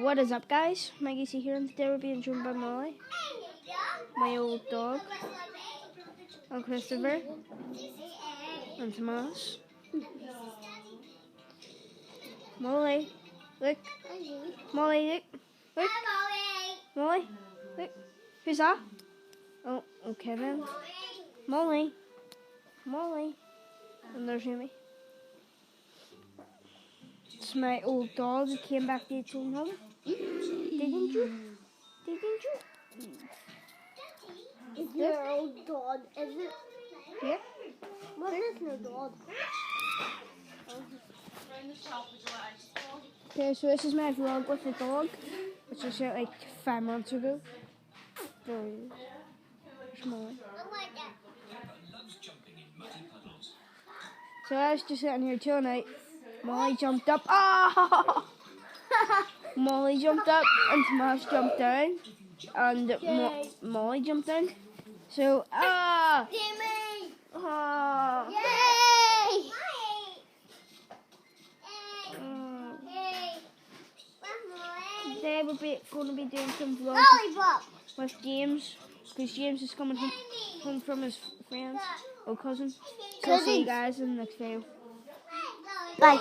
What is up, guys? Maggie C here, and today we're being joined by Molly, my old dog, and Christopher, and Tomas. Molly, look. Molly, look. Look. Molly, look. Who's that? Oh, Kevin. Molly. Molly. And there's Amy. It's my old dog who came back to its own home. Didn't you? Didn't you? It's your old dog, is it? Yeah. What is your dog? Okay, so this is my vlog with the dog, which I shot like 5 months ago. There he is. There's Molly. So I was just sitting here chilling out. Molly jumped up. Ah! Molly jumped up and Tomas jumped down. And Molly jumped down. So, Jimmy! Ah! Yay! Today we're going to be doing some vlogs Lollipop! with James, because James is coming home from his friends, or cousin. So I'll see you guys in the next video. Bye.